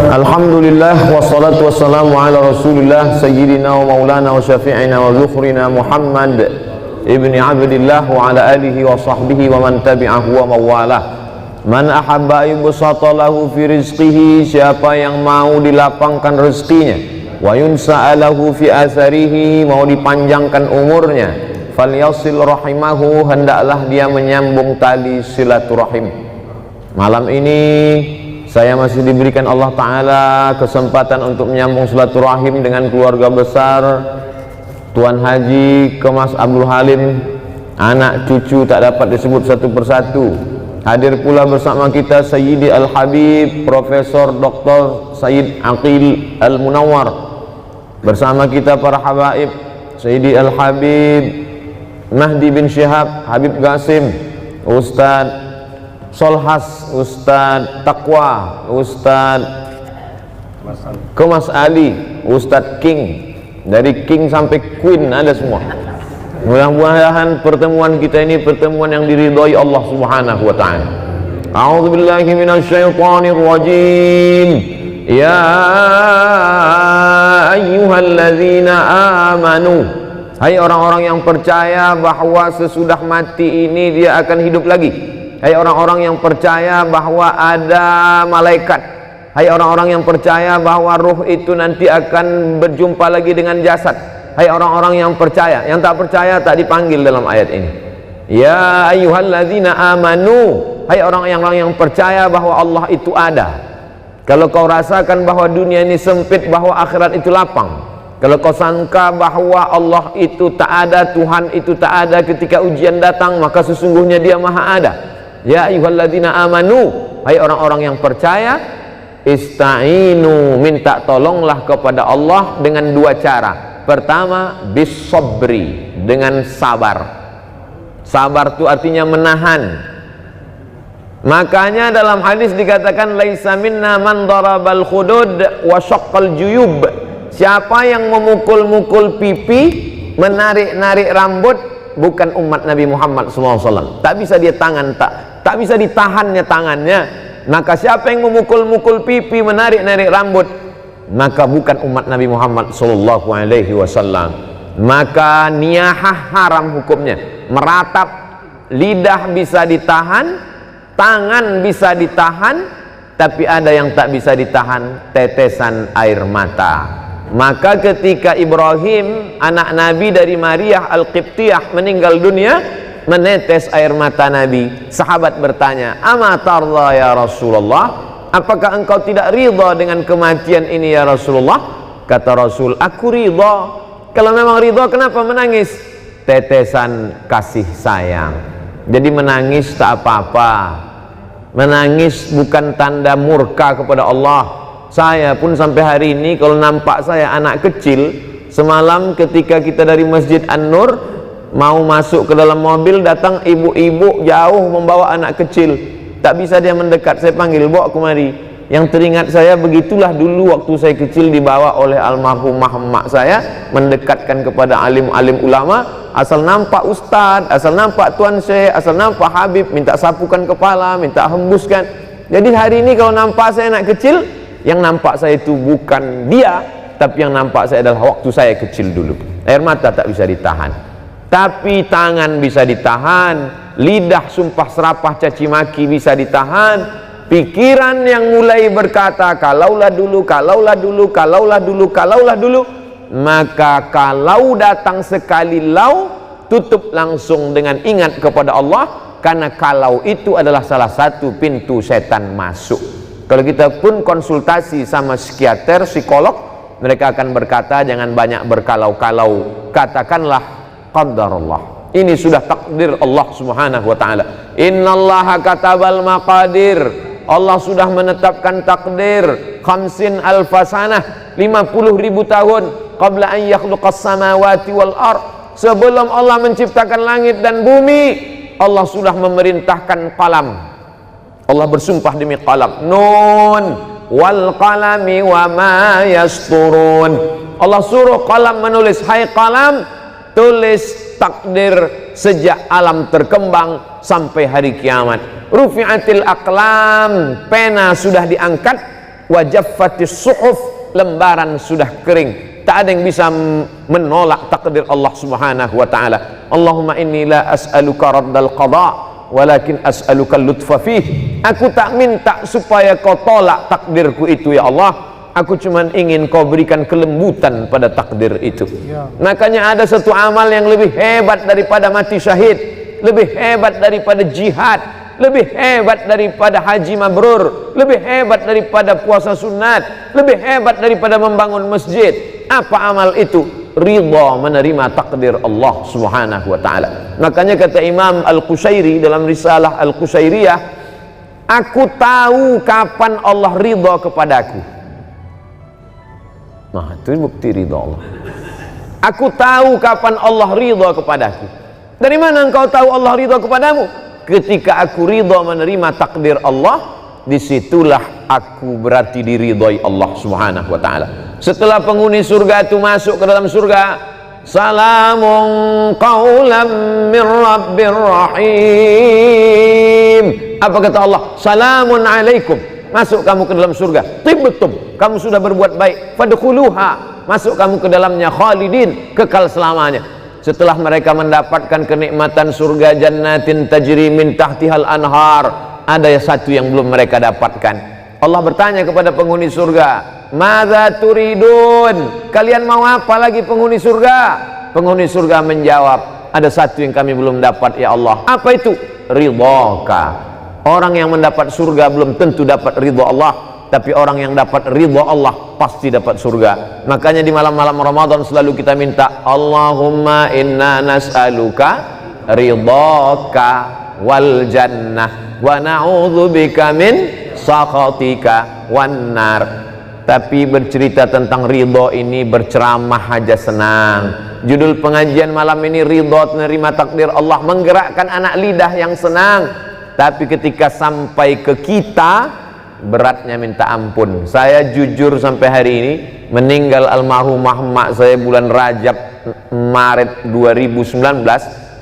Alhamdulillah wassalatu wassalamu ala rasulillah sayyidina wa maulana wa syafi'ina wa zukhrina Muhammad ibni Abdillah wa ala alihi wa sahbihi wa man tabi'ahu wa mawalah. Man ahabba yubsata lahu fi rizqihi, siapa yang mau dilapangkan rezekinya, wa yunsa'alahu fi atharihi, mau dipanjangkan umurnya, falyasil rahimahu, hendaklah dia menyambung tali silaturahim. Malam ini saya masih diberikan Allah Ta'ala kesempatan untuk menyambung silaturahim dengan keluarga besar Tuan Haji Kemas Abdul Halim. Anak cucu tak dapat disebut satu persatu. Hadir pula bersama kita Sayyidi Al-Habib Profesor Dr. Sayyid Aqil Al-Munawwar. Bersama kita para habaib Sayyidi Al-Habib Mahdi bin Syihab, Habib Qasim, Ustadz Solhas, Ustadz Taqwa, Ustadz Kemas Ali, Ustadz King, dari King sampai Queen ada semua. Mudah-mudahan pertemuan kita ini pertemuan yang diridhoi Allah Subhanahu wa ta'ala. A'udzubillahi minasyaitonir rajim. Ya ayyuhalladzina amanu, hai orang-orang yang percaya bahwa sesudah mati ini dia akan hidup lagi. Hai orang-orang yang percaya bahwa ada malaikat. Hai orang-orang yang percaya bahwa ruh itu nanti akan berjumpa lagi dengan jasad. Hai orang-orang yang percaya. Yang tak percaya tak dipanggil dalam ayat ini. Ya ayyuhalladzina amanu, hai orang-orang yang percaya bahwa Allah itu ada. Kalau kau rasakan bahwa dunia ini sempit, bahwa akhirat itu lapang, kalau kau sangka bahwa Allah itu tak ada, Tuhan itu tak ada ketika ujian datang, maka sesungguhnya dia maha ada. Ya ayyuhalladzina amanu, hai orang-orang yang percaya, ista'inu, minta tolonglah kepada Allah dengan dua cara. Pertama, bis-sabri, dengan sabar. Sabar itu artinya menahan. Makanya dalam hadis dikatakan laisa minna man darabal khudud wa syaqqal juyub. Siapa yang memukul-mukul pipi, menarik-narik rambut, bukan umat Nabi Muhammad SAW. Tak bisa dia tak bisa ditahannya tangannya. Maka siapa yang memukul-mukul pipi, menarik-narik rambut, maka bukan umat Nabi Muhammad SAW. Maka niyahah haram hukumnya. Meratap, lidah bisa ditahan, tangan bisa ditahan, tapi ada yang tak bisa ditahan, tetesan air mata. Maka ketika Ibrahim, anak Nabi dari Maria Al-Qibtiyah, meninggal dunia, menetes air mata Nabi. Sahabat bertanya, "Ama tarda ya Rasulullah? Apakah engkau tidak ridha dengan kematian ini ya Rasulullah?" Kata Rasul, "Aku ridha." Kalau memang ridha, kenapa menangis? Tetesan kasih sayang. Jadi menangis tak apa-apa. Menangis bukan tanda murka kepada Allah. Saya pun sampai hari ini kalau nampak saya anak kecil, semalam ketika kita dari Masjid An-Nur mau masuk ke dalam mobil, datang ibu-ibu jauh membawa anak kecil, tak bisa dia mendekat, saya panggil, bawa kemari. Yang teringat saya, begitulah dulu waktu saya kecil dibawa oleh almarhumah emak saya, mendekatkan kepada alim-alim ulama, asal nampak ustad, asal nampak tuan syekh, asal nampak habib, minta sapukan kepala, minta hembuskan. Jadi hari ini kalau nampak saya anak kecil, yang nampak saya itu bukan dia, tapi yang nampak saya adalah waktu saya kecil dulu. Air mata tak bisa ditahan, tapi tangan bisa ditahan, lidah sumpah serapah caci maki bisa ditahan, pikiran yang mulai berkata kalaulah dulu, kalaulah dulu, kalaulah dulu, kalaulah dulu, maka kalau datang sekali lau, tutup langsung dengan ingat kepada Allah, karena kalau itu adalah salah satu pintu setan masuk. Kalau kita pun konsultasi sama psikiater, psikolog, mereka akan berkata jangan banyak berkalau-kalau, katakanlah qadarullah. Ini sudah takdir Allah Subhanahu wa ta'ala. Innallaha katabal maqadir. Allah sudah menetapkan takdir 50 alfasanah, 50.000 tahun qabla an yakhluqas samawati wal ard. Sebelum Allah menciptakan langit dan bumi, Allah sudah memerintahkan qalam. Allah bersumpah demi qalam, nun wal qalami wa ma yasturun. Allah suruh qalam menulis, hai qalam, tulis takdir sejak alam terkembang sampai hari kiamat. Rufi'atil aqlam, pena sudah diangkat, wa jaffatis suhuf, lembaran sudah kering, tak ada yang bisa menolak takdir Allah Subhanahu wa taala. Allahumma inni la as'aluka raddal qada walakin as'aluka lutfa fih. Aku tak minta supaya kau tolak takdirku itu ya Allah, aku cuma ingin kau berikan kelembutan pada takdir itu. Makanya ada satu amal yang lebih hebat daripada mati syahid, lebih hebat daripada jihad, lebih hebat daripada haji mabrur, lebih hebat daripada puasa sunat, lebih hebat daripada membangun masjid. Apa amal itu? Ridha menerima takdir Allah Subhanahu wa taala. Makanya kata Imam Al-Qushairi dalam risalah Al-Qushairiyah, aku tahu kapan Allah ridha kepadaku. Nah, itu bukti ridha Allah. Aku tahu kapan Allah ridha kepadaku. Dari mana engkau tahu Allah ridha kepadamu? Ketika aku ridha menerima takdir Allah, disitulah aku berarti diridhai Allah Subhanahu wa taala. Setelah penghuni surga itu masuk ke dalam surga, salamun qaulam min rabbir rahim. Apa kata Allah? Salamun alaikum. Masuk kamu ke dalam surga, tibtum, kamu sudah berbuat baik, fadkhuluha, masuk kamu ke dalamnya, khalidin, kekal selamanya. Setelah mereka mendapatkan kenikmatan surga, jannatin tajri min tahtihal anhar, ada satu yang belum mereka dapatkan. Allah bertanya kepada penghuni surga, madza turidun, kalian mau apa lagi penghuni surga? Penghuni surga menjawab, ada satu yang kami belum dapat ya Allah. Apa itu? Ridhaka. Orang yang mendapat surga belum tentu dapat ridha Allah, tapi orang yang dapat ridha Allah pasti dapat surga. Makanya di malam-malam Ramadan selalu kita minta, Allahumma inna nas'aluka ridhaka wal jannah wa na'udzubika min sakhatika wan nar. Tapi bercerita tentang ridha ini berceramah aja senang. Judul pengajian malam ini ridha menerima takdir Allah, menggerakkan anak lidah yang senang. Tapi ketika sampai ke kita, beratnya minta ampun. Saya jujur sampai hari ini, meninggal almarhumah mak saya bulan Rajab Maret 2019,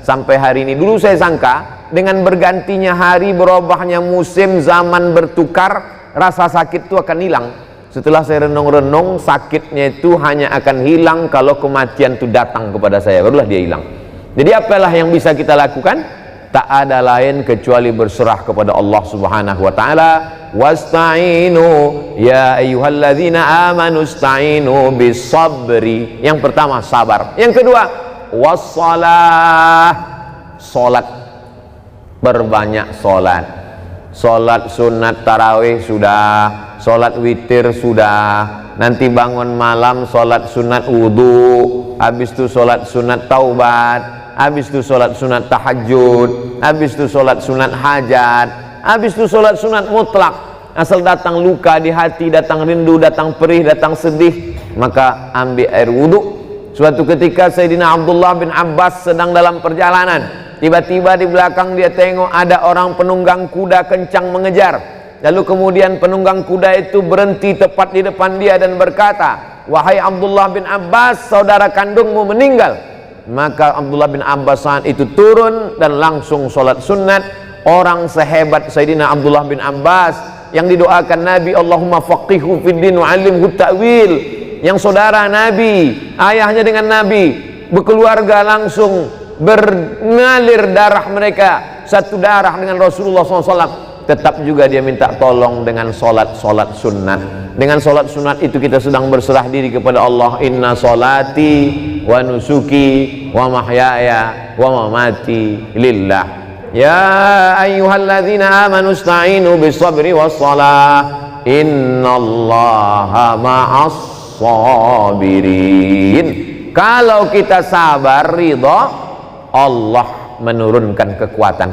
sampai hari ini. Dulu saya sangka dengan bergantinya hari, berubahnya musim, zaman bertukar, rasa sakit itu akan hilang. Setelah saya renung-renung, sakitnya itu hanya akan hilang kalau kematian itu datang kepada saya, barulah dia hilang. Jadi apalah yang bisa kita lakukan? Tak ada lain kecuali berserah kepada Allah Subhanahu wa taala. Wasta'inu ya ayyuhalladzina amanu ista'inu bis-sabri. Yang pertama sabar. Yang kedua wassalah, salat. Berbanyak salat. Salat sunat tarawih sudah, salat witir sudah. Nanti bangun malam salat sunat wudu, habis itu salat sunat taubat, habis itu sholat sunat tahajud, habis itu sholat sunat hajat, habis itu sholat sunat mutlak. Asal datang luka di hati, datang rindu, datang perih, datang sedih, maka ambil air wudhu. Suatu ketika Sayyidina Abdullah bin Abbas sedang dalam perjalanan, tiba-tiba di belakang dia tengok ada orang penunggang kuda kencang mengejar. Lalu kemudian penunggang kuda itu berhenti tepat di depan dia dan berkata, wahai Abdullah bin Abbas, saudara kandungmu meninggal. Maka Abdullah bin Abbas saat itu turun dan langsung sholat sunat. Orang sehebat Sayyidina Abdullah bin Abbas yang didoakan Nabi, Allahumma faqihu fid din wa 'allimhu ta'wil, yang saudara Nabi, ayahnya dengan Nabi, berkeluarga langsung berngalir darah mereka satu darah dengan Rasulullah SAW, tetap juga dia minta tolong dengan sholat sunat. Dengan sholat sunat itu kita sedang berserah diri kepada Allah. Inna sholati wa nusuki wa mahyaya wa mamati lillah. Ya ayyuhalladzina amanu ista'inu bis-sabri was-salah, innallaha ma'as sabirin. Kalau kita sabar, ridha, Allah menurunkan kekuatan.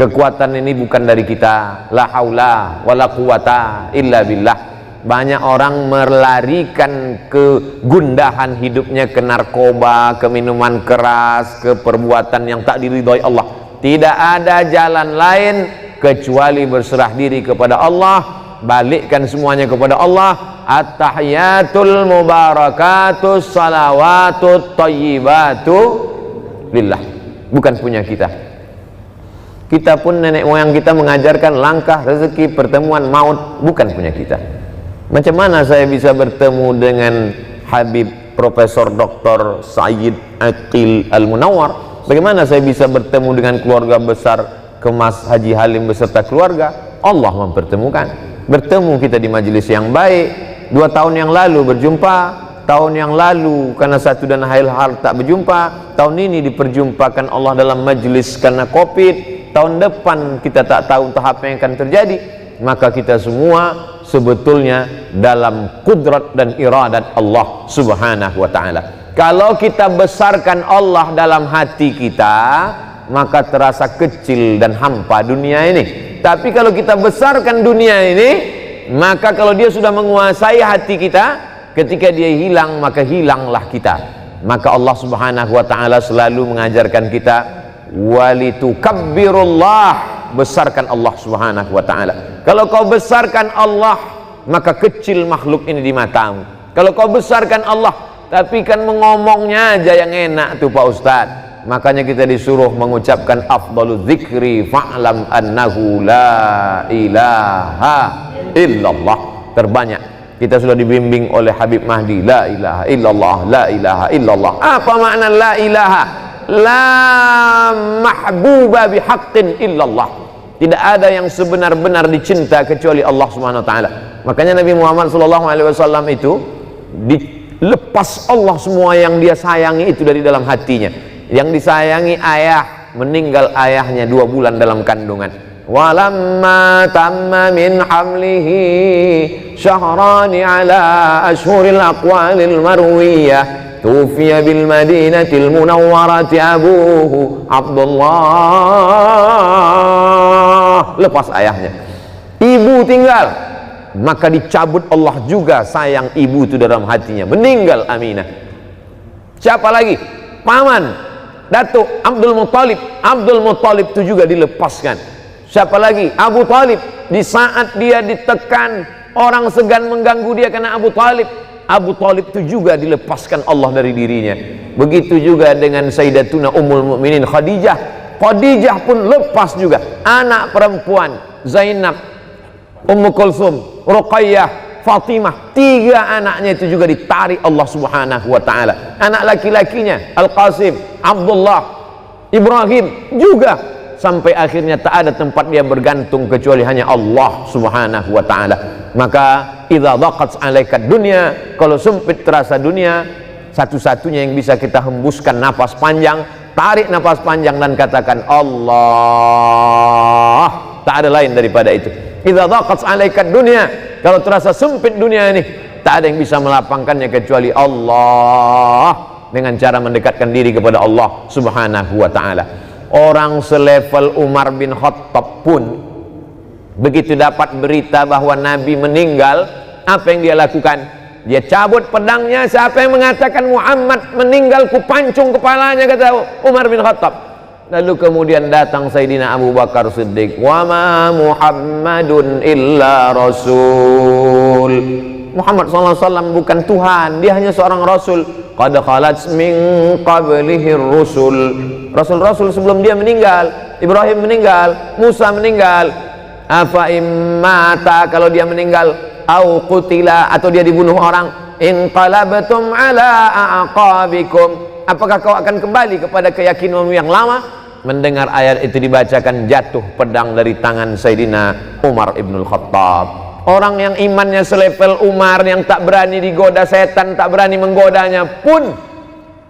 Kekuatan ini bukan dari kita. La haula wala quwata illa billah. Banyak orang melarikan kegundahan hidupnya ke narkoba, ke minuman keras, ke perbuatan yang tak diridhoi Allah. Tidak ada jalan lain kecuali berserah diri kepada Allah, balikkan semuanya kepada Allah. At-tahiyatul mubarakatus salawatut thayyibatu lillah. Bukan punya kita. Kita pun nenek moyang kita mengajarkan langkah rezeki, pertemuan, maut, bukan punya kita. Macam mana saya bisa bertemu dengan Habib Profesor Dr. Sayyid Aqil Al-Munawwar? Bagaimana saya bisa bertemu dengan keluarga besar Kemas Haji Halim beserta keluarga? Allah mempertemukan. Bertemu kita di majelis yang baik. 2 tahun yang lalu berjumpa, tahun yang lalu karena satu dan hal tak berjumpa, tahun ini diperjumpakan Allah dalam majelis karena Covid, tahun depan kita tak tahu entah apa yang akan terjadi. Maka kita semua sebetulnya dalam kudrat dan iradat Allah subhanahu wa ta'ala. Kalau kita besarkan Allah dalam hati kita, maka terasa kecil dan hampa dunia ini. Tapi kalau kita besarkan dunia ini, maka kalau dia sudah menguasai hati kita, ketika dia hilang, maka hilanglah kita. Maka Allah subhanahu wa ta'ala selalu mengajarkan kita, walitukabbirullah, besarkan Allah subhanahu wa ta'ala. Kalau kau besarkan Allah, maka kecil makhluk ini di matamu. Kalau kau besarkan Allah, tapi kan mengomongnya aja yang enak tuh Pak Ustadz. Makanya kita disuruh mengucapkan afdalu dzikri fa'lam annahu la ilaha illallah. Terbanyak kita sudah dibimbing oleh Habib Mahdi, la ilaha illallah, la ilaha illallah. Apa makna la ilaha? La mahbuba bihaqqin illallah. Tidak ada yang sebenar-benar dicinta kecuali Allah Subhanahu wa taala. Makanya Nabi Muhammad sallallahu alaihi wasallam itu dilepas Allah semua yang dia sayangi itu dari dalam hatinya. Yang disayangi ayah, meninggal ayahnya 2 bulan dalam kandungan. Walamma tamma min hamlihi syahrani ala ashhuril aqwalil marwiyah tufiya bil madinatil munawwarati abuhu Abdullah. Lepas ayahnya, ibu tinggal, maka dicabut Allah juga sayang ibu itu dalam hatinya. Meninggal Aminah. Siapa lagi? Paman Datuk Abdul Muttalib. Abdul Muttalib itu juga dilepaskan. Siapa lagi? Abu Talib. Di saat dia ditekan, orang segan mengganggu dia karena Abu Talib, Abu Talib itu juga dilepaskan Allah dari dirinya. Begitu juga dengan Sayyidatuna Ummul Mukminin Khadijah. Khadijah pun lepas juga. Anak perempuan Zainab, Ummu Kulsum, Ruqayyah, Fatimah, 3 anaknya itu juga ditarik Allah subhanahu wa ta'ala. Anak laki-lakinya Al-Qasim, Abdullah, Ibrahim juga, sampai akhirnya tak ada tempat dia bergantung kecuali hanya Allah subhanahu wa ta'ala. Maka idza dhaqat 'alaika dunya, kalau sempit terasa dunia, satu-satunya yang bisa kita hembuskan nafas panjang, tarik nafas panjang dan katakan Allah. Tak ada lain daripada itu. Idza dhaqat 'alaika dunya, kalau terasa sempit dunia ini, tak ada yang bisa melapangkannya kecuali Allah, dengan cara mendekatkan diri kepada Allah subhanahu wa ta'ala. Orang selevel Umar bin Khattab pun begitu dapat berita bahwa Nabi meninggal, apa yang dia lakukan? Dia cabut pedangnya. Siapa yang mengatakan Muhammad meninggal, ku pancung kepalanya, kata Umar bin Khattab. Lalu kemudian datang Sayyidina Abu Bakar Siddiq, wa ma Muhammadun illa rasul. Muhammad SAW bukan Tuhan, dia hanya seorang rasul. Qad khalat min qablihi rusul. Rasul-rasul sebelum dia meninggal, Ibrahim meninggal, Musa meninggal. Afa immata, kalau dia meninggal, au qutila, atau dia dibunuh orang, inqalabtum ala aqabikum, apakah kau akan kembali kepada keyakinanmu yang lama? Mendengar ayat itu dibacakan, jatuh pedang dari tangan Sayyidina Umar ibnul Khattab. Orang yang imannya selevel Umar, yang tak berani digoda setan, tak berani menggodanya pun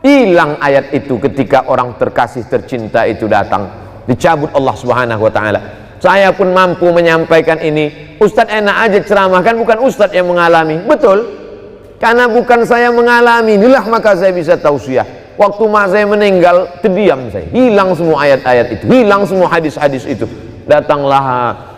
hilang ayat itu ketika orang terkasih tercinta itu datang, dicabut Allah subhanahu wa ta'ala. Saya pun mampu menyampaikan ini. Ustadz enak aja ceramah, kan bukan Ustadz yang mengalami. Betul, karena bukan saya mengalami, inilah maka saya bisa tausiah. Waktu mak saya meninggal, terdiam saya, hilang semua ayat-ayat itu, hilang semua hadis-hadis itu. Datanglah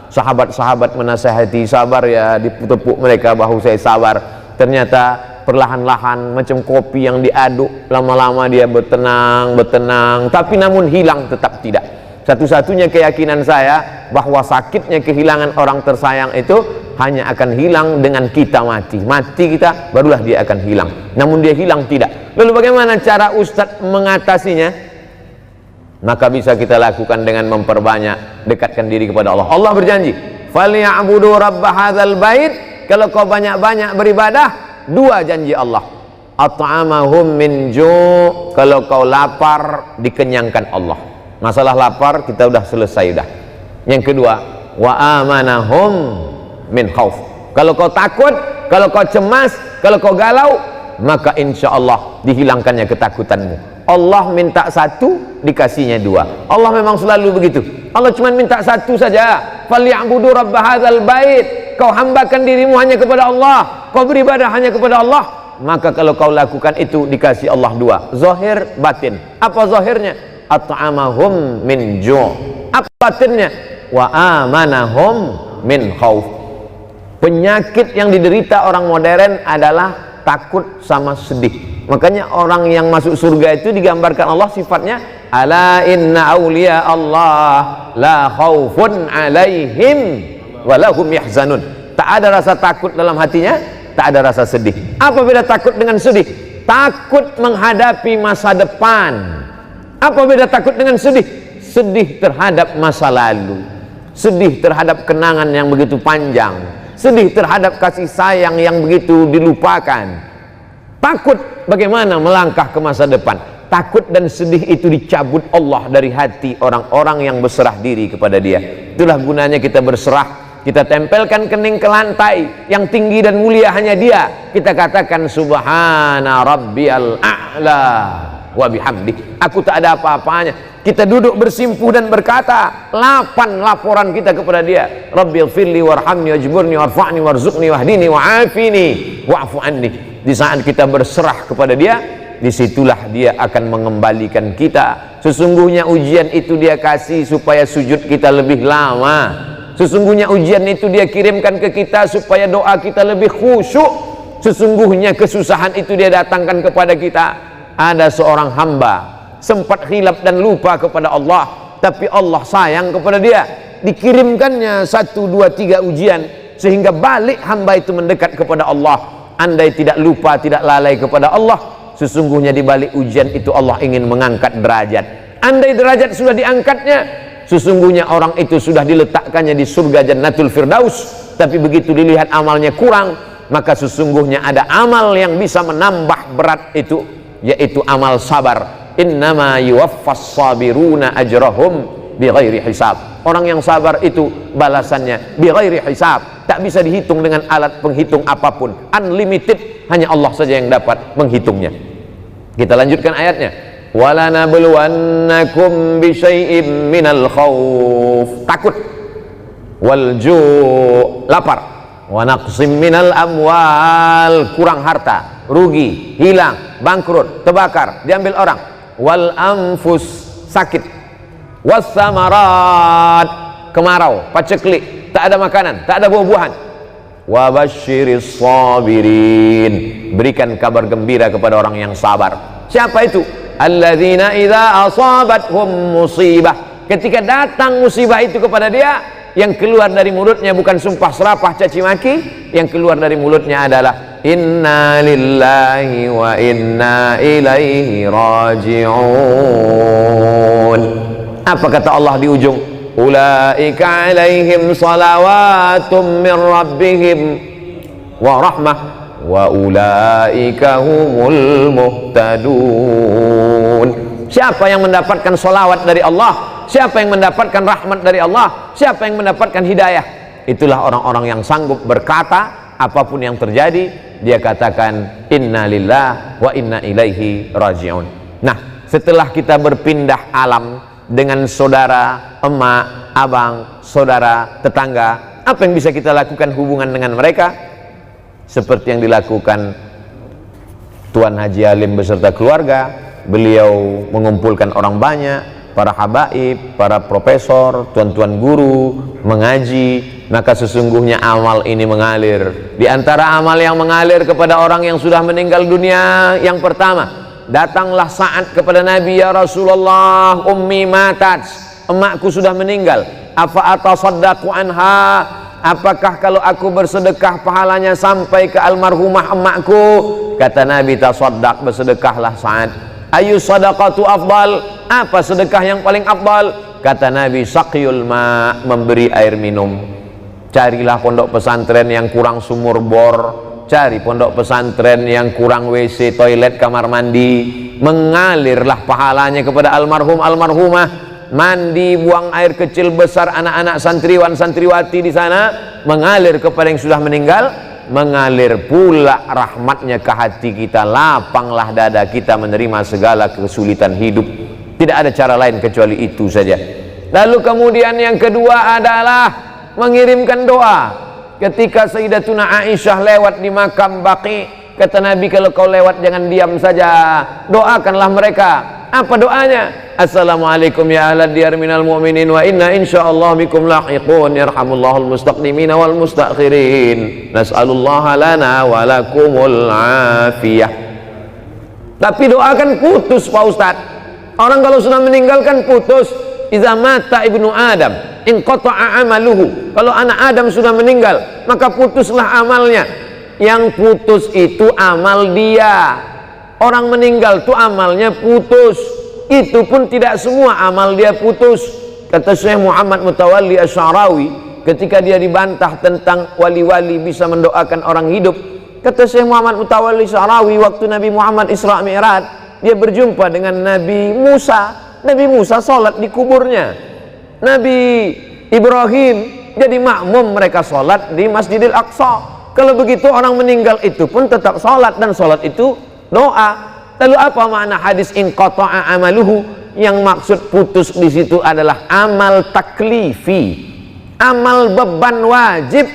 sahabat-sahabat menasihati, sabar ya, ditepuk mereka bahu saya, sabar. Ternyata perlahan-lahan macam kopi yang diaduk, lama-lama dia bertenang, tapi namun hilang tetap tidak. Satu-satunya keyakinan saya bahwa sakitnya kehilangan orang tersayang itu hanya akan hilang dengan kita mati. Mati kita, barulah dia akan hilang. Namun dia hilang tidak. Lalu bagaimana cara Ustadz mengatasinya? Maka bisa kita lakukan dengan memperbanyak dekatkan diri kepada Allah. Allah berjanji, "Falyabudu rabb hadzal bait Kalau kau banyak-banyak beribadah, dua janji Allah. At'amahum min ju', kalau kau lapar dikenyangkan Allah. Masalah lapar kita udah selesai dah. Yang kedua, wa amanahum min khauf. Kalau kau takut, kalau kau cemas, kalau kau galau, maka insya Allah dihilangkannya ketakutanmu. Allah minta satu, dikasihnya dua. Allah memang selalu begitu. Allah cuma minta satu saja. Falyabudu rabb hadzal bait. Kau hambakan dirimu hanya kepada Allah, kau beribadah hanya kepada Allah, maka kalau kau lakukan itu dikasih Allah dua, zahir batin. Apa zahirnya? At'amahum min ju'. Apa batinnya? Wa amanahum min khauf. Penyakit yang diderita orang modern adalah takut sama sedih. Makanya orang yang masuk surga itu digambarkan Allah sifatnya, ala inna awliya Allah la khaufun alaihim walahum yahzanun. Tak ada rasa takut dalam hatinya, tak ada rasa sedih. Apa beda takut dengan sedih? Takut menghadapi masa depan. Apa beda takut dengan sedih? Sedih terhadap masa lalu, sedih terhadap kenangan yang begitu panjang, sedih terhadap kasih sayang yang begitu dilupakan. Takut bagaimana melangkah ke masa depan. Takut dan sedih itu dicabut Allah dari hati orang-orang yang berserah diri kepada Dia. Itulah gunanya kita berserah. Kita tempelkan kening ke lantai, yang tinggi dan mulia hanya Dia. Kita katakan subhana rabbiyal a'la wa bihamdi. Aku tak ada apa-apanya. Kita duduk bersimpuh dan berkata 8 laporan kita kepada Dia. Rabbighfirli warhamni wajburni warfa'ni warzuqni wahdini wa'afini wa'fu anni. Di saat kita berserah kepada Dia, disitulah Dia akan mengembalikan kita. Sesungguhnya ujian itu Dia kasih supaya sujud kita lebih lama. Sesungguhnya ujian itu Dia kirimkan ke kita supaya doa kita lebih khusyuk. Sesungguhnya kesusahan itu Dia datangkan kepada kita. Ada seorang hamba sempat khilaf dan lupa kepada Allah, tapi Allah sayang kepada dia. Dikirimkannya 1, 2, 3 ujian sehingga balik hamba itu mendekat kepada Allah. Andai tidak lupa, tidak lalai kepada Allah, sesungguhnya di balik ujian itu Allah ingin mengangkat derajat. Andai derajat sudah diangkatnya, sesungguhnya orang itu sudah diletakkannya di surga Jannatul Firdaus. Tapi begitu dilihat amalnya kurang, maka sesungguhnya ada amal yang bisa menambah berat itu, yaitu amal sabar. Innama yuwaffas sabiruna ajrahum bighairi hisab. Orang yang sabar itu balasannya bighairi hisab, tak bisa dihitung dengan alat penghitung apapun, unlimited, hanya Allah saja yang dapat menghitungnya. Kita lanjutkan ayatnya. Wala nabluwannakum bisyai'im minal khauf, takut, wal ju', lapar, wa naqsim minal amwal, kurang harta, rugi, hilang, bangkrut, terbakar, diambil orang, wal anfus, sakit, was samarat, kemarau, paceklik, tak ada makanan, tak ada buah-buahan. Wa basyiris sabirin, berikan kabar gembira kepada orang yang sabar. Siapa itu? Alladzina idza asabathum musibah, ketika datang musibah itu kepada dia, yang keluar dari mulutnya bukan sumpah serapah caci maki, yang keluar dari mulutnya adalah inna lillahi wa inna ilaihi raji'un. Apa kata Allah di ujung? Ulaika alaihim salawatum min rabbihim wa rahmah wa ulaika humul muhtadun. Siapa yang mendapatkan salawat dari Allah? Siapa yang mendapatkan rahmat dari Allah? Siapa yang mendapatkan hidayah? Itulah orang-orang yang sanggup berkata apapun yang terjadi, dia katakan inna lillah wa inna ilaihi raji'un. Nah, setelah kita berpindah alam dengan saudara, emak, abang, saudara, tetangga, apa yang bisa kita lakukan hubungan dengan mereka? Seperti yang dilakukan Tuan Haji Alim beserta keluarga. Beliau mengumpulkan orang banyak, para habaib, para profesor, tuan-tuan guru, mengaji, maka sesungguhnya amal ini mengalir. Di antara amal yang mengalir kepada orang yang sudah meninggal dunia, yang pertama, datanglah saat kepada Nabi, ya Rasulullah, ummi matat, emakku sudah meninggal, afa atasaddaqu anha, apakah kalau aku bersedekah pahalanya sampai ke almarhumah emakku? Kata Nabi, tasaddaq, bersedekahlah saat. Ayu sadaqatu afdal, apa sedekah yang paling afdal? Kata Nabi, saqyul ma, memberi air minum. Carilah pondok pesantren yang kurang sumur bor, cari pondok pesantren yang kurang WC, toilet, kamar mandi. Mengalirlah pahalanya kepada almarhum almarhumah. Mandi, buang air kecil besar anak-anak santriwan santriwati di sana, mengalir kepada yang sudah meninggal. Mengalir pula rahmatnya ke hati kita, lapanglah dada kita menerima segala kesulitan hidup. Tidak ada cara lain kecuali itu saja. Lalu kemudian yang kedua adalah mengirimkan doa. Ketika Sayyidatuna Aisyah lewat di makam Baqi, kata Nabi, kalau kau lewat jangan diam saja, doakanlah mereka. Apa doanya? Assalamualaikum ya ahlad diyar minal mu'minin wa inna insyaallah bikum lahiqun yarhamullahul mustaqdimina wal mustakhirin nas'alullaha lana wa lakumul afiyah. Tapi doakan putus Pak Ustadz. Orang kalau sudah meninggalkan putus. Iza mata ibnu Adam inqata'a amaluhu. Kalau anak Adam sudah meninggal, maka putuslah amalnya. Yang putus itu amal dia. Orang meninggal itu amalnya putus. Itu pun tidak semua amal dia putus. Kata Syekh Muhammad Mutawalli Asy'arawi ketika dia dibantah tentang wali-wali bisa mendoakan orang hidup. Kata Syekh Muhammad Mutawalli Asy'arawi, waktu Nabi Muhammad Isra Mi'raj, dia berjumpa dengan Nabi Musa. Nabi Musa sholat di kuburnya. Nabi Ibrahim jadi makmum mereka sholat di Masjidil Aqsa. Kalau begitu orang meninggal itu pun tetap sholat, dan sholat itu doa. Lalu apa makna hadis inqata'a amaluhu? Yang maksud putus di situ adalah amal taklifi, amal beban wajib.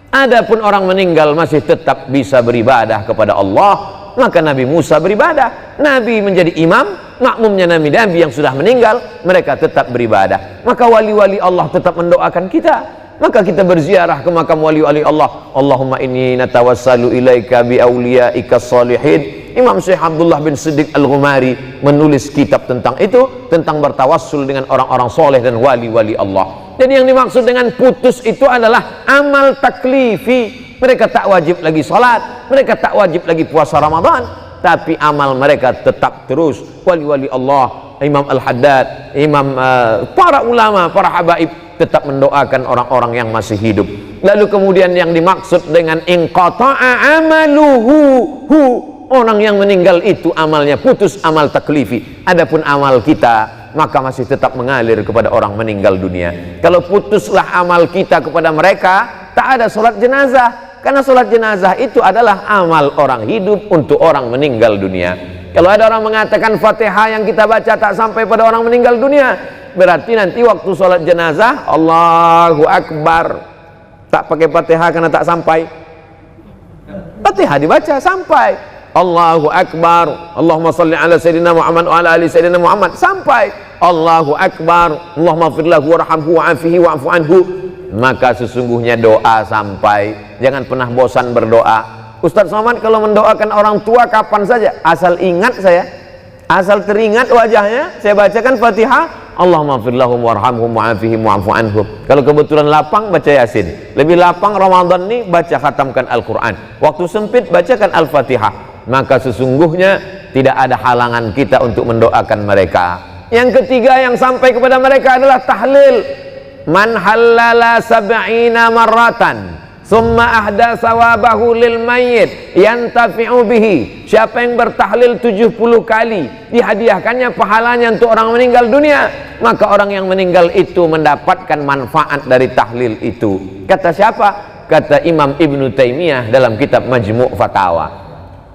Adapun orang meninggal masih tetap bisa beribadah kepada Allah, maka Nabi Musa beribadah. Nabi menjadi imam, makmumnya nabi-nabi yang sudah meninggal, mereka tetap beribadah. Maka wali-wali Allah tetap mendoakan kita. Maka kita berziarah ke makam wali-wali Allah. Allahumma inni natawassalu ilaika bi awliyaika salihin. Imam Syekh Abdullah bin Siddiq Al-Ghumari menulis kitab tentang itu, tentang bertawassul dengan orang-orang soleh dan wali-wali Allah. Jadi yang dimaksud dengan putus itu adalah amal taklifi. Mereka tak wajib lagi salat, mereka tak wajib lagi puasa Ramadan, tapi amal mereka tetap terus. Wali-wali Allah, Imam Al-Haddad, Imam para ulama, para habaib tetap mendoakan orang-orang yang masih hidup. Lalu kemudian yang dimaksud dengan inqata'a amaluhu, orang yang meninggal itu amalnya putus, amal taklifi. Adapun amal kita maka masih tetap mengalir kepada orang meninggal dunia. Kalau putuslah amal kita kepada mereka, tak ada sholat jenazah. Karena sholat jenazah itu adalah amal orang hidup untuk orang meninggal dunia. Kalau ada orang mengatakan Fatihah yang kita baca tak sampai pada orang meninggal dunia, berarti nanti waktu sholat jenazah Allahu Akbar, tak pakai Fatihah karena tak sampai. Fatihah dibaca sampai Allahu Akbar, Allahumma salli ala Sayyidina Muhammad wa ala ali Sayyidina Muhammad, sampai Allahu Akbar, Allahumma firlahu warhamhu wa'afihi wa'afu anhu, maka sesungguhnya doa sampai. Jangan pernah bosan berdoa. Ustadz Somad kalau mendoakan orang tua kapan saja, asal ingat saya, asal teringat wajahnya, saya bacakan Fatihah, Allahumma firlahum warhamhum wa'afihim wa'afu anhum. Kalau kebetulan lapang, baca Yasin. Lebih lapang Ramadan nih, baca khatamkan Al-Quran. Waktu sempit, bacakan Al-Fatihah. Maka sesungguhnya tidak ada halangan kita untuk mendoakan mereka. Yang ketiga yang sampai kepada mereka adalah tahlil. Man halala sab'ina marratan summa ahda sawabahu lil mayyit yantafi'u bihi. Siapa yang bertahlil 70 kali, dihadiahkannya pahalanya untuk orang meninggal dunia, maka orang yang meninggal itu mendapatkan manfaat dari tahlil itu. Kata siapa? Kata Imam Ibnu Taimiyah dalam kitab Majmu' Fatawa.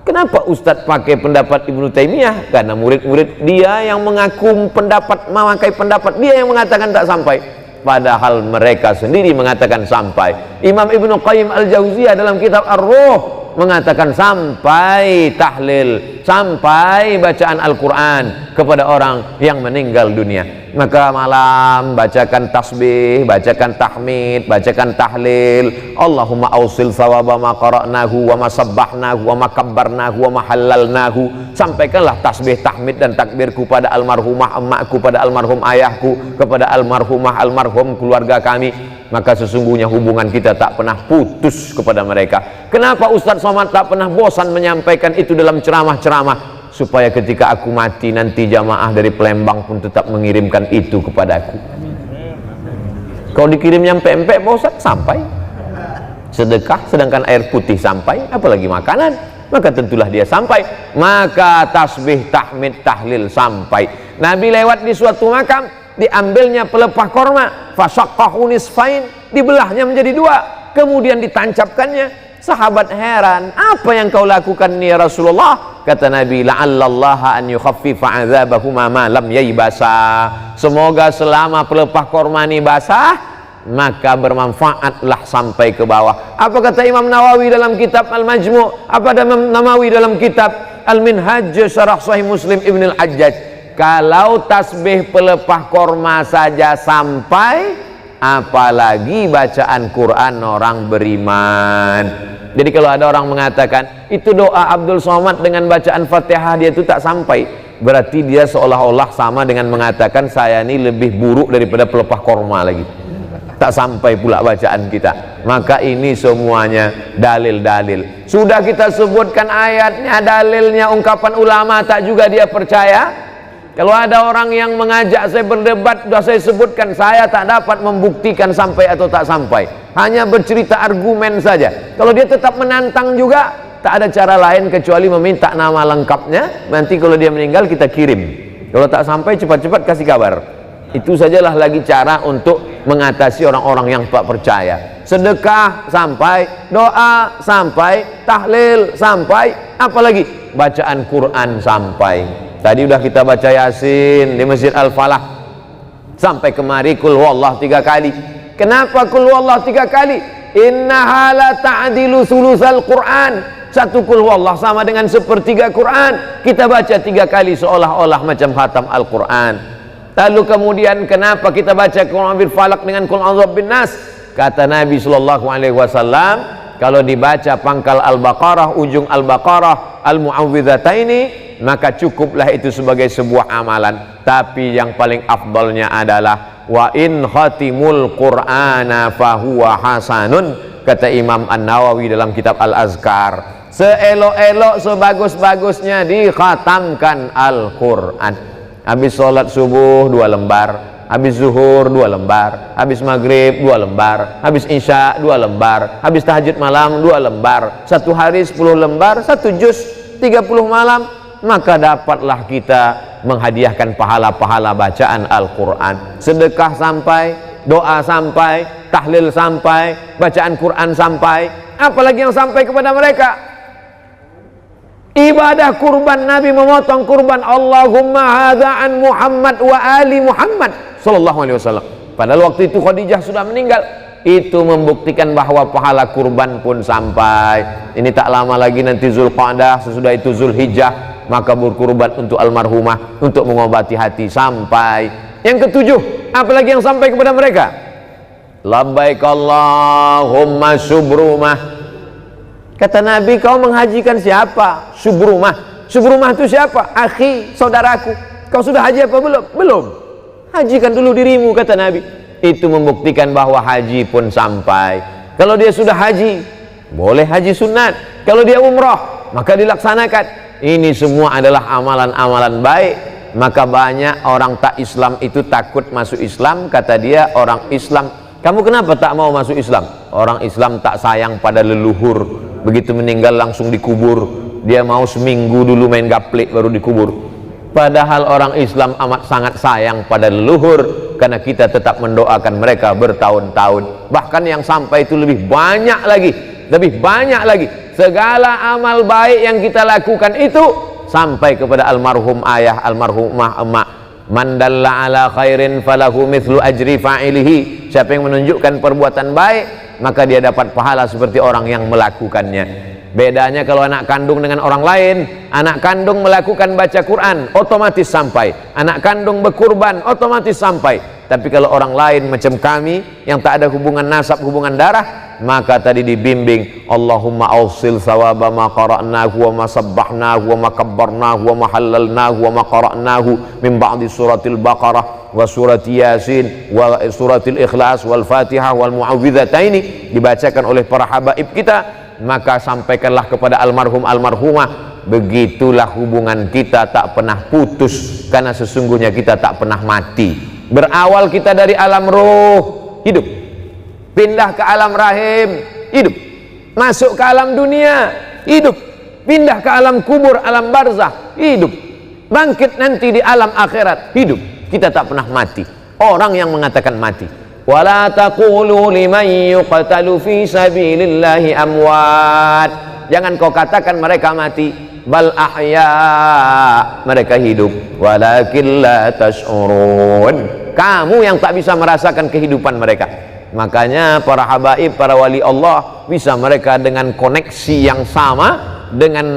Kenapa Ustadz pakai pendapat Ibnu Taimiyah? Karena murid-murid dia yang mengaku pendapat, memakai pendapat dia yang mengatakan tak sampai, padahal mereka sendiri mengatakan sampai. Imam Ibnu Qayyim Al-Jauziyah dalam kitab Ar-Ruh mengatakan sampai tahlil, sampai bacaan Al-Quran kepada orang yang meninggal dunia. Maka malam bacakan tasbih, bacakan tahmid, bacakan tahlil. Allahumma ausil thawaba ma qara'nahu wa ma sabbahnahu wa ma kabbarnahu wa ma halalnahu. Sampaikanlah tasbih, tahmid dan takbirku pada almarhumah emakku, pada almarhum ayahku, kepada almarhumah almarhum keluarga kami. Maka sesungguhnya hubungan kita tak pernah putus kepada mereka. Kenapa Ustadz Somad tak pernah bosan menyampaikan itu dalam ceramah-ceramah? Supaya ketika aku mati nanti jamaah dari Palembang pun tetap mengirimkan itu kepadaku. Kalau dikirim nyampe empek Pak Ustaz, sampai. Sedekah sedangkan air putih sampai, apalagi makanan, maka tentulah dia sampai. Maka tasbih, tahmid, tahlil sampai. Nabi lewat di suatu makam, diambilnya pelepah korma, fasyaqahu nisfain, dibelahnya menjadi dua, kemudian ditancapkannya. Sahabat heran, apa yang kau lakukan ya Rasulullah? Kata Nabi, la'allallaha an yukhaffifa 'adzabahuma ma lam yaybasa. Semoga selama pelepah korma ini basah, maka bermanfaatlah sampai ke bawah. Apa kata Imam Nawawi dalam kitab Al-Majmu'? Apa ada Imam Nawawi dalam kitab Al-Minhaj Syarah Sahih Muslim Ibn Al-Hajjaj? Kalau tasbih pelepah korma saja sampai, apalagi bacaan Quran orang beriman. Jadi kalau ada orang mengatakan itu doa Abdul Somad dengan bacaan Fatihah dia itu tak sampai, berarti dia seolah-olah sama dengan mengatakan saya ini lebih buruk daripada pelepah korma lagi, tak sampai pula bacaan kita. Maka ini semuanya dalil-dalil. Sudah kita sebutkan ayatnya, dalilnya, ungkapan ulama, tak juga dia percaya. Kalau ada orang yang mengajak saya berdebat, sudah saya sebutkan, saya tak dapat membuktikan sampai atau tak sampai, hanya bercerita argumen saja. Kalau dia tetap menantang juga, tak ada cara lain kecuali meminta nama lengkapnya. Nanti kalau dia meninggal kita kirim. Kalau tak sampai, cepat-cepat kasih kabar. Itu sajalah lagi cara untuk mengatasi orang-orang yang tak percaya. Sedekah sampai, doa sampai, tahlil sampai, apalagi bacaan Quran sampai. Tadi udah kita baca Yasin di Masjid Al-Falah, sampai kemari kul huwallah 3 kali. Kenapa kul huwallah 3 kali? Innaha la ta'dilu sulusal Quran. Satu kul huwallah sama dengan sepertiga Quran. Kita baca 3 kali seolah-olah macam khatam Al-Quran. Lalu kemudian kenapa kita baca Qul bil falaq dengan Qul a'udzu bin nas? Kata Nabi sallallahu alaihi wasallam, kalau dibaca pangkal Al-Baqarah, ujung Al-Baqarah, Al-Mu'awwidhataini, maka cukuplah itu sebagai sebuah amalan. Tapi yang paling afdalnya adalah wa in khatimul Qur'ana fahuwa hasanun, kata Imam An-Nawawi dalam kitab Al-Azkar. Seelok-elok, sebagus-bagusnya dikhatamkan Al-Quran. Habis sholat subuh 2 lembar, habis zuhur 2 lembar, habis maghrib 2 lembar, habis isya 2 lembar, habis tahajud malam 2 lembar, 1 hari 10 lembar, 1 juz 30 malam, maka dapatlah kita menghadiahkan pahala-pahala bacaan Al-Quran. Sedekah sampai, doa sampai, tahlil sampai, bacaan Quran sampai, apalagi yang sampai kepada mereka? Ibadah kurban, Nabi memotong kurban, Allahumma hadza an Muhammad wa ali Muhammad sallallahu alaihi wasallam. Padahal waktu itu Khadijah sudah meninggal. Itu membuktikan bahwa pahala kurban pun sampai. Ini tak lama lagi nanti Zulqa'dah, sesudah itu Zulhijjah, maka berkurban untuk almarhumah, untuk mengobati hati sampai. Yang ketujuh, apalagi yang sampai kepada mereka? Labbaik Allahumma syubrumah. Kata Nabi, kau menghajikan siapa? Syubrumah. Syubrumah itu siapa? Akhi, saudaraku. Kau sudah haji apa belum? Belum. Hajikan dulu dirimu, kata Nabi. Itu membuktikan bahwa haji pun sampai. Kalau dia sudah haji, boleh haji sunat. Kalau dia umrah, maka dilaksanakan. Ini semua adalah amalan-amalan baik. Maka banyak orang tak Islam itu takut masuk Islam. Kata dia, orang Islam, kamu kenapa tak mau masuk Islam? Orang Islam tak sayang pada leluhur. Begitu meninggal langsung dikubur. Dia mau seminggu dulu main gaplek baru dikubur. Padahal orang Islam amat sangat sayang pada leluhur, karena kita tetap mendoakan mereka bertahun-tahun. Bahkan yang sampai itu lebih banyak lagi, lebih banyak lagi. Segala amal baik yang kita lakukan itu sampai kepada almarhum ayah, almarhumah emak. Man dalla ala khairin falahu mithlu ajri fa'ilihi. Siapa yang menunjukkan perbuatan baik, maka dia dapat pahala seperti orang yang melakukannya. Bedanya kalau anak kandung dengan orang lain, anak kandung melakukan baca Quran, otomatis sampai. Anak kandung berkurban, otomatis sampai. Tapi kalau orang lain macam kami yang tak ada hubungan nasab, hubungan darah, maka tadi dibimbing, Allahumma awsil sawaba ma qara'nahu wa ma sabbahnahu wa ma kabbarnahu wa ma halalnahu wa ma qara'nahu min ba'di suratil Baqarah wa surati Yasin wa suratil Ikhlas wal Fatihah wal Mu'awwidhataini, dibacakan oleh para habaib kita. Maka sampaikanlah kepada almarhum almarhumah, begitulah hubungan kita tak pernah putus, karena sesungguhnya kita tak pernah mati. Berawal kita dari alam roh, hidup. Pindah ke alam rahim, hidup. Masuk ke alam dunia, hidup. Pindah ke alam kubur, alam barzah, hidup. Bangkit nanti di alam akhirat, hidup. Kita tak pernah mati. Orang yang mengatakan mati. Wala taqulu liman yuqtalu fi sabilillahi amwat. Jangan kau katakan mereka mati, bal ahya, mereka hidup. Walakin la tash'urun. Kamu yang tak bisa merasakan kehidupan mereka. Makanya para habaib, para wali Allah, bisa mereka dengan koneksi yang sama, dengan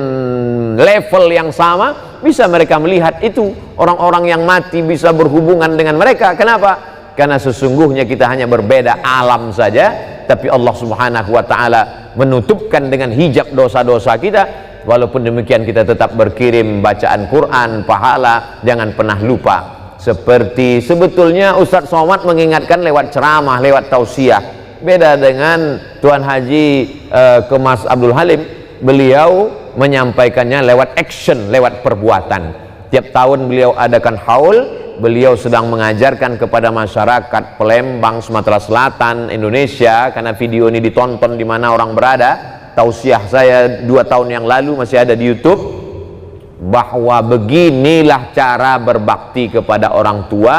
level yang sama, bisa mereka melihat itu. Orang-orang yang mati bisa berhubungan dengan mereka. Kenapa? Karena sesungguhnya kita hanya berbeda alam saja, tapi Allah subhanahu wa ta'ala menutupkan dengan hijab dosa-dosa kita. Walaupun demikian kita tetap berkirim bacaan Quran, pahala. Jangan pernah lupa. Seperti sebetulnya Ustadz Somad mengingatkan lewat ceramah, lewat tausiah. Beda dengan Tuan Haji Kemas Abdul Halim, beliau menyampaikannya lewat action, lewat perbuatan. Tiap tahun beliau adakan haul, beliau sedang mengajarkan kepada masyarakat Palembang, Sumatera Selatan, Indonesia, karena video ini ditonton di mana orang berada. Tausiah saya 2 tahun yang lalu masih ada di YouTube, bahwa beginilah cara berbakti kepada orang tua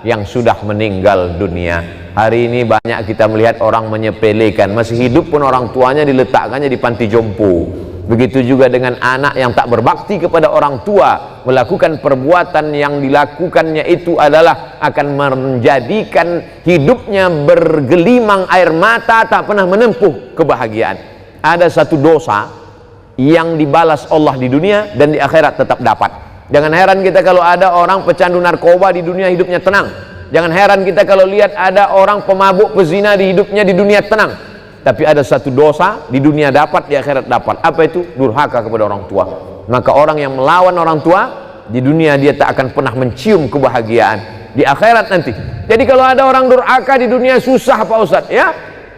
yang sudah meninggal dunia. Hari ini banyak kita melihat orang menyepelekan, masih hidup pun orang tuanya diletakkannya di panti jompo. Begitu juga dengan anak yang tak berbakti kepada orang tua, melakukan perbuatan yang dilakukannya itu adalah akan menjadikan hidupnya bergelimang air mata, tak pernah menempuh kebahagiaan. Ada satu dosa yang dibalas Allah di dunia dan di akhirat tetap dapat. Jangan heran kita kalau ada orang pecandu narkoba di dunia hidupnya tenang. Jangan heran kita kalau lihat ada orang pemabuk pezina di hidupnya di dunia tenang. Tapi ada satu dosa di dunia dapat, di akhirat dapat. Apa itu? Durhaka kepada orang tua. Maka orang yang melawan orang tua di dunia dia tak akan pernah mencium kebahagiaan. Di akhirat nanti. Jadi kalau ada orang durhaka di dunia susah Pak Ustadz, ya.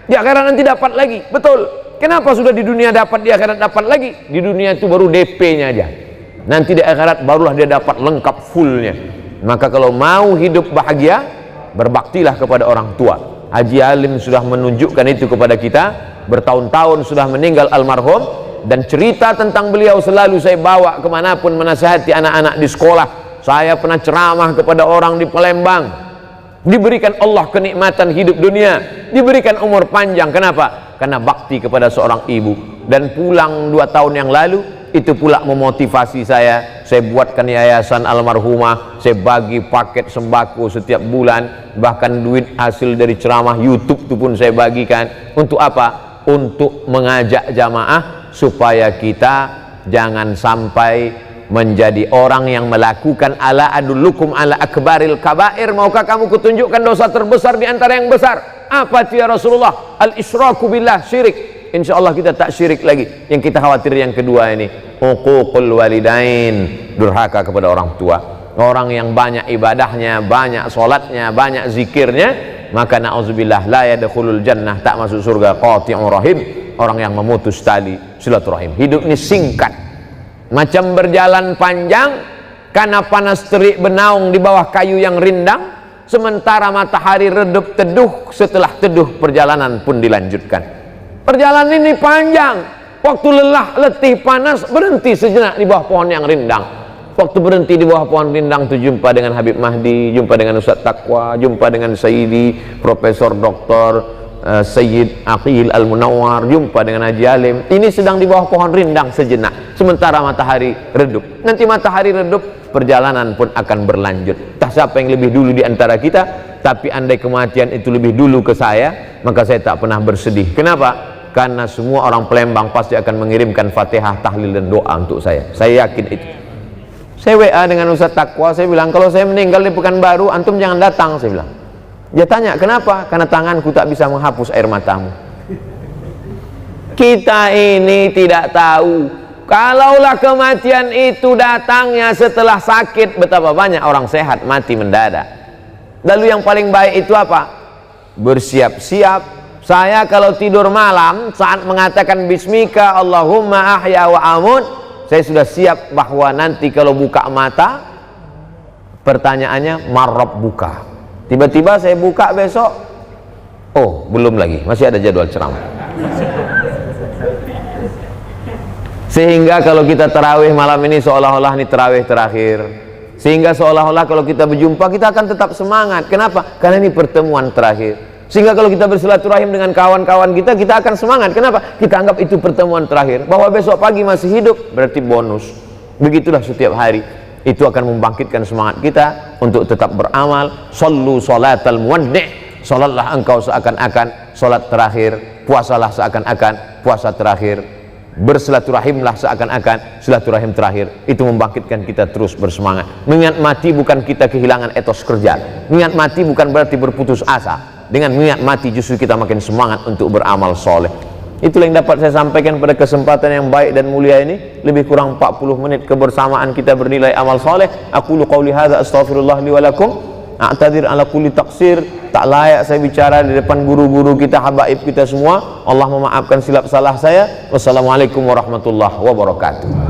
Di akhirat nanti dapat lagi. Betul. Kenapa sudah di dunia dapat, di akhirat dapat lagi? Di dunia itu baru DP-nya aja. Nanti di akhirat barulah dia dapat lengkap fullnya. Maka kalau mau hidup bahagia, berbaktilah kepada orang tua. Haji Alim sudah menunjukkan itu kepada kita. Bertahun-tahun sudah meninggal almarhum, dan cerita tentang beliau selalu saya bawa kemanapun menasihati anak-anak di sekolah. Saya pernah ceramah kepada orang di Palembang. Diberikan Allah kenikmatan hidup dunia, diberikan umur panjang. Kenapa? Karena bakti kepada seorang ibu. Dan pulang 2 tahun yang lalu, itu pula memotivasi saya. Saya buatkan yayasan almarhumah, saya bagi paket sembako setiap bulan, bahkan duit hasil dari ceramah YouTube itu pun saya bagikan. Untuk apa? Untuk mengajak jamaah supaya kita jangan sampai menjadi orang yang melakukan ala adullukum ala akbaril kabair. Maukah kamu kutunjukkan dosa terbesar di antara yang besar? Apa itu ya Rasulullah? Al-isyraku billah, syirik. Insya Allah kita tak syirik lagi. Yang kita khawatir yang kedua ini, uququl walidain, durhaka kepada orang tua. Orang yang banyak ibadahnya, banyak sholatnya, banyak zikirnya, maka na'udzubillah la yadkhulul jannah, tak masuk surga. Qati'ur rahim, orang yang memutus tali silaturahim. Hidup ini singkat, macam berjalan panjang, karena panas terik benaung di bawah kayu yang rindang, sementara matahari redup teduh. Setelah teduh, perjalanan pun dilanjutkan. Perjalanan ini panjang. Waktu lelah, letih, panas, berhenti sejenak di bawah pohon yang rindang. Waktu berhenti di bawah pohon rindang itu jumpa dengan Habib Mahdi, jumpa dengan Ustadz Taqwa, jumpa dengan Sayyidi Profesor Dr. Sayyid Aqil Al-Munawwar, jumpa dengan Haji Alim. Ini sedang di bawah pohon rindang sejenak, sementara matahari redup. Nanti matahari redup, perjalanan pun akan berlanjut. Tak siapa yang lebih dulu di antara kita. Tapi andai kematian itu lebih dulu ke saya, maka saya tak pernah bersedih. Kenapa? Karena semua orang Palembang pasti akan mengirimkan Fatihah, tahlil dan doa untuk saya. Saya yakin itu. Saya WA dengan Ustadz Taqwa, saya bilang kalau saya meninggal di Pekanbaru, antum jangan datang, saya bilang. Dia tanya, kenapa? Karena tanganku tak bisa menghapus air matamu. Kita ini tidak tahu. Kalaulah kematian itu datangnya setelah sakit, betapa banyak orang sehat mati mendadak. Lalu yang paling baik itu apa? Bersiap-siap. Saya kalau tidur malam saat mengatakan bismika Allahumma ahya wa amut, saya sudah siap bahwa nanti kalau buka mata pertanyaannya marrab buka. Tiba-tiba saya buka besok, Oh, belum lagi, masih ada jadwal ceramah. Sehingga kalau kita tarawih malam ini seolah-olah ini tarawih terakhir. Sehingga seolah-olah kalau kita berjumpa kita akan tetap semangat. Kenapa? Karena ini pertemuan terakhir. Sehingga kalau kita bersilaturahim dengan kawan-kawan kita, kita akan semangat. Kenapa? Kita anggap itu pertemuan terakhir. Bahwa besok pagi masih hidup berarti bonus. Begitulah setiap hari. Itu akan membangkitkan semangat kita untuk tetap beramal. Sallu salatal muwaddi'. Salatlah engkau seakan-akan salat terakhir. Puasalah seakan-akan puasa terakhir. Bersilaturahimlah seakan-akan silaturahim terakhir. Itu membangkitkan kita terus bersemangat. Mengingat mati bukan kita kehilangan etos kerja. Mengingat mati bukan berarti berputus asa. Dengan mengingat mati justru kita makin semangat untuk beramal soleh. Itulah yang dapat saya sampaikan pada kesempatan yang baik dan mulia ini. Lebih kurang 40 menit kebersamaan kita bernilai amal soleh. Aqulu qawli hadza astaghfirullah li wa lakum. A'tadir ala kulli taqsir. Tak layak saya bicara di depan guru-guru kita, habaib kita semua. Allah memaafkan silap salah saya. Wassalamualaikum warahmatullahi wabarakatuh.